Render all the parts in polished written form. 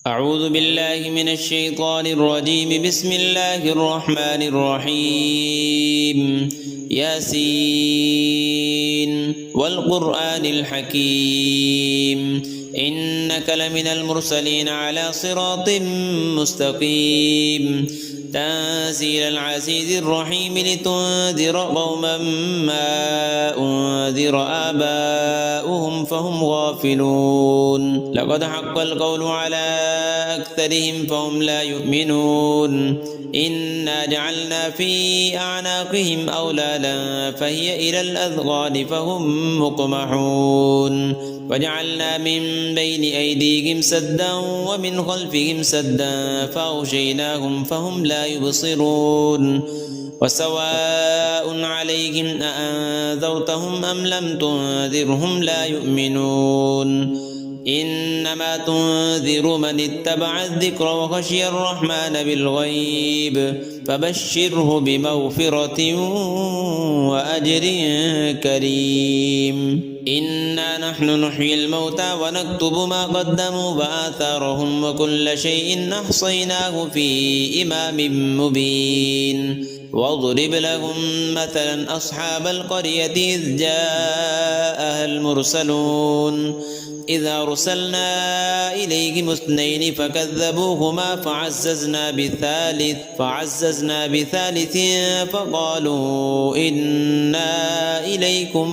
أعوذ بالله من الشيطان الرجيم. بسم الله الرحمن الرحيم. ياسين والقرآن الحكيم إنك لمن المرسلين على صراط مستقيم تنزيل العزيز الرحيم لتنذر قوما ما أنذر آباؤهم فهم غافلون. لقد حق القول على أكثرهم فهم لا يؤمنون. إنا جعلنا في أعناقهم أغلالا فهي إلى الأذقان فهم مقمحون وجعلنا من بين أيديهم سدا ومن خلفهم سدا فأغشيناهم فهم لا يبصرون. وسواء عليهم أأنذرتهم أم لم تنذرهم لا يؤمنون. إنما تنذر من اتبع الذكر وخشي الرحمن بالغيب فبشره بمغفرة وأجر كريم. إنا نحن نحيي الموتى ونكتب ما قدموا وآثارهم وكل شيء أحصيناه في إمام مبين. واضرب لهم مثلا أصحاب القرية إذ جاءها المرسلون إذ أرسلنا إليهم اثنين فكذبوهما فعززنا بثالث فقالوا إنا إليكم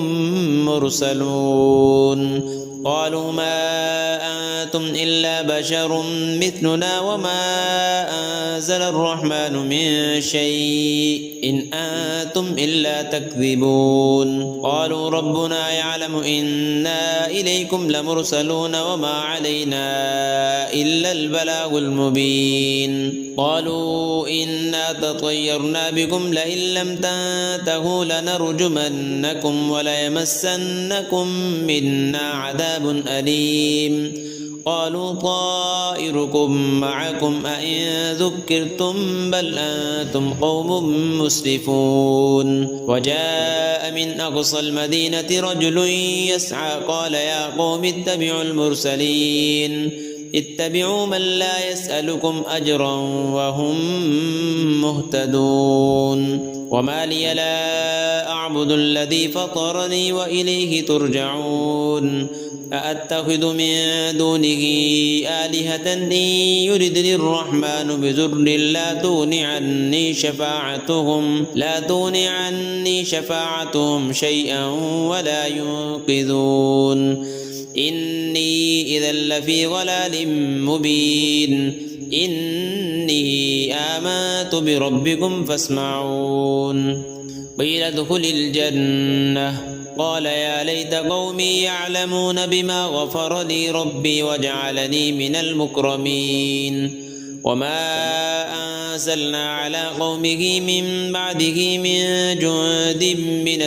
مرسلون. قالوا ما أنتم إلا بشر مثلنا وما أنزل الرحمن من شيء إن أنتم إلا تكذبون. قالوا ربنا يعلم إنا إليكم لمرسلون وما علينا إلا البلاغ المبين. قالوا إنا تطيرنا بكم لئن لم تنتهوا لنرجمنكم وليمسنكم منا عذاب أليم. قالوا طائركم معكم أئن ذكرتم بل أنتم قوم مسرفون. وجاء من أقصى المدينة رجل يسعى قال يا قوم اتبعوا المرسلين اتبعوا من لا يسألكم أجرا وهم مهتدون. وما لي لا أعبد الذي فطرني وإليه ترجعون. أأتخذ من دونه آلهة إن يردني الرحمن بضر لا تغن عني شفاعتهم شيئا ولا ينقذون. إني إذا لفي ضلال مبين. إني آمنت بربكم فاسمعون. قيل ادخل الجنة قال يا ليت قومي يعلمون بما غفر لي ربي وجعلني من المكرمين. وما أنزلنا على قومه من بعده من جند من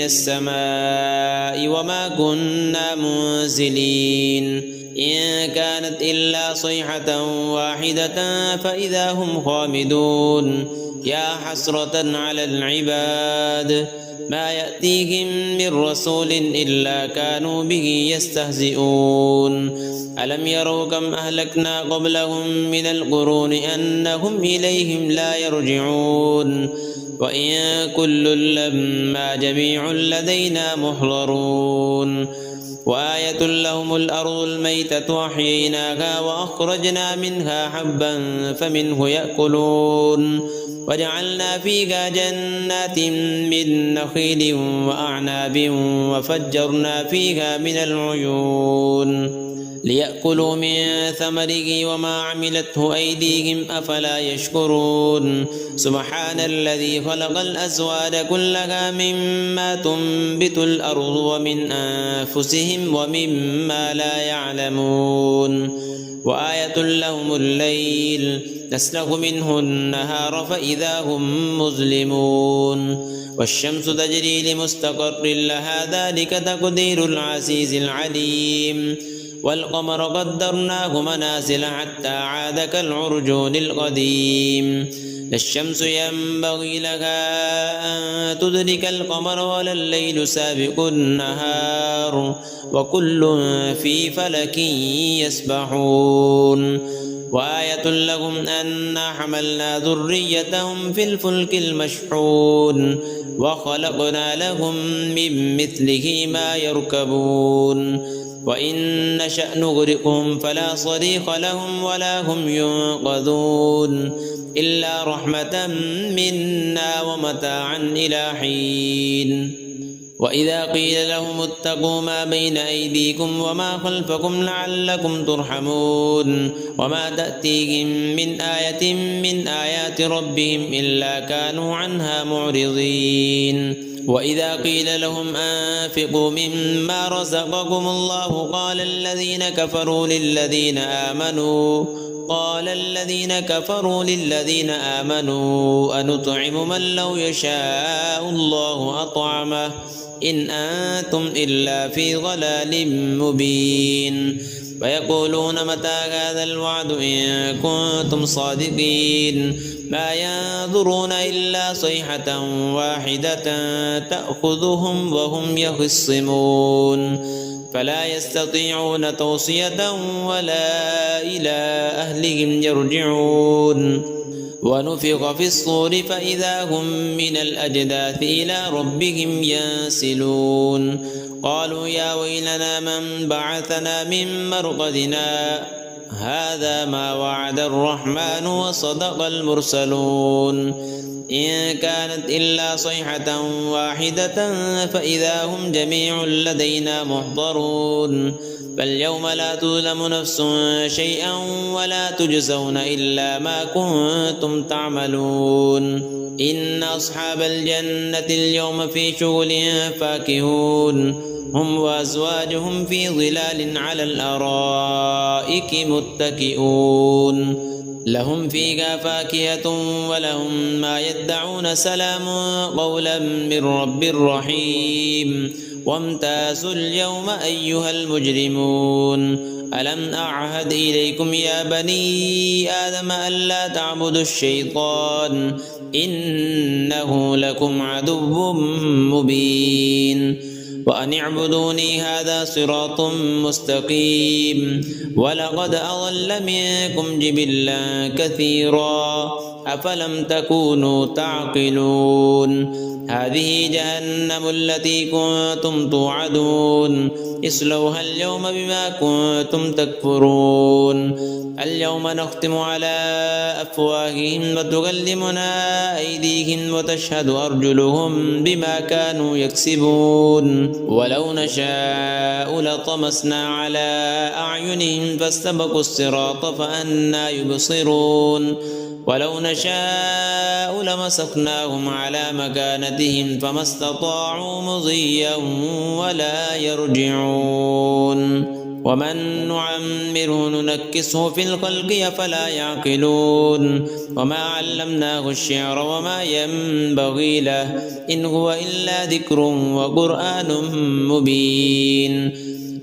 السماء وما كنا منزلين. إن كانت إلا صيحة واحدة فإذا هم خامدون. يا حسرة على العباد ما يأتيهم من رسول إلا كانوا به يستهزئون. ألم يروا كم أهلكنا قبلهم من القرون أنهم إليهم لا يرجعون. وإن كل لما جميع لدينا محضرون. وآية لهم الأرض الميتة أحييناها وأخرجنا منها حبا فمنه يأكلون. وجعلنا فيها جنات من نخيل وأعناب وفجرنا فيها من العيون ليأكلوا من ثمره وما عملته أيديهم أفلا يشكرون. سبحان الذي خلق الأزواج كلها مما تنبت الأرض ومن أنفسهم ومما لا يعلمون. وآية لهم الليل نسلخ منه النهار فإذا هم مظلمون. والشمس تجري لمستقر لها ذلك تقدير العزيز العليم. والقمر قدرناه منازل حتى عاد كالعرجون القديم. لا الشمس ينبغي لها أن تدرك القمر ولا الليل سابق النهار وكل في فلك يسبحون وآية لهم أنا حملنا ذريتهم في الفلك المشحون وخلقنا لهم من مثله ما يركبون وإن نشأ نغرقهم فلا صريخ لهم ولا هم ينقذون إلا رحمة منا ومتاعا إلى حين وإذا قيل لهم اتقوا ما بين أيديكم وما خلفكم لعلكم ترحمون وما تأتيهم من آية من آيات ربهم إلا كانوا عنها معرضين وإذا قيل لهم أنفقوا مما رزقكم الله قال الذين كفروا للذين آمنوا أنطعم من لو يشاء الله أطعمه إن أنتم إلا في ضلال مبين ويقولون متى هذا الوعد إن كنتم صادقين ما ينظرون إلا صيحة واحدة تأخذهم وهم يخصمون فلا يستطيعون توصية ولا إلى أهلهم يرجعون ونفخ في الصور فإذا هم من الأجداث إلى ربهم ينسلون قالوا يا ويلنا من بعثنا من مرقدنا هذا ما وعد الرحمن وصدق المرسلون إن كانت إلا صيحة واحدة فإذا هم جميع لدينا محضرون فاليوم لا تظلم نفس شيئا ولا تجزون إلا ما كنتم تعملون إن أصحاب الجنة اليوم في شغل فاكهون هم وأزواجهم في ظلال على الأرائك متكئون لهم فيها فاكهة ولهم ما يدعون سلام قولا من رب رحيم وامتازوا اليوم أيها المجرمون ألم أعهد إليكم يا بني آدم ألا تعبدوا الشيطان إنه لكم عدو مبين وأن اعبدوني هذا صراط مستقيم ولقد أضل منكم جبلا كثيرا أفلم تكونوا تعقلون هذه جهنم التي كنتم توعدون اصلوها اليوم بما كنتم تكفرون اليوم نختم على أفواههم وتكلمنا أيديهم وتشهد أرجلهم بما كانوا يكسبون ولو نشاء لطمسنا على أعينهم فاستبقوا الصراط فأنى يبصرون ولو نشاء لمسخناهم على مكانتهم فما استطاعوا مضيا ولا يرجعون ومن نعمره ننكسه في الخلق أفلا يعقلون وما علمناه الشعر وما ينبغي له إن هو إلا ذكر وقرآن مبين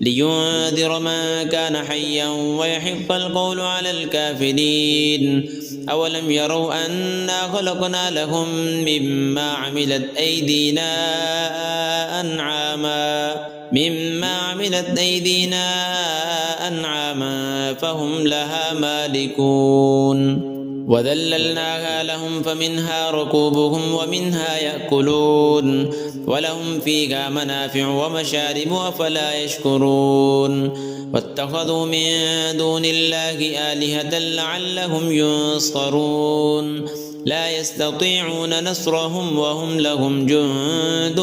لينذر من كان حيا ويحق القول على الكافرين أولم يروا أنا خلقنا لهم مما عملت أيدينا أنعاما فهم لها مالكون وذللناها لهم فمنها ركوبهم ومنها يأكلون ولهم فيها منافع ومشارب أفلا يشكرون واتخذوا من دون الله آلهة لعلهم ينصرون لا يستطيعون نصرهم وهم لهم جند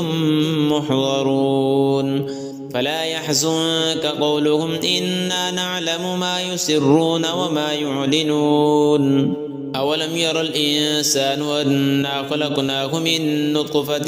محضرون فلا يحزنك قولهم إنا نعلم ما يسرون وما يعلنون أولم ير الإنسان أنا خلقناه من نطفة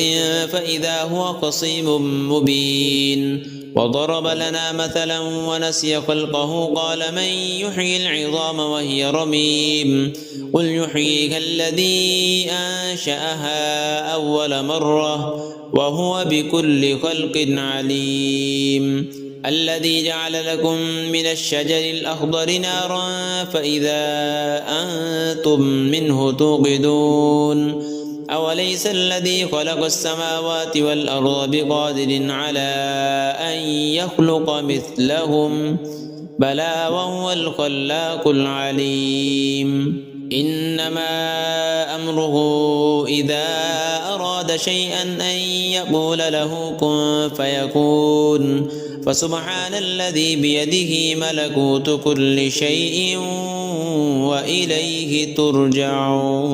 فإذا هو خصيم مبين وضرب لنا مثلا ونسي خلقه قال من يحيي العظام وهي رميم قل يحييها الذي أنشأها أول مرة وهو بكل خلق عليم الذي جعل لكم من الشجر الأخضر نارا فإذا أنتم منه توقدون أوليس الذي خلق السماوات والأرض بقادر على أن يخلق مثلهم بلى وهو الخلاق العليم إنما أمره إذا أراد شيئا أن يقول له كن فيكون فسبحان الذي بيده ملكوت كل شيء وإليه ترجعون.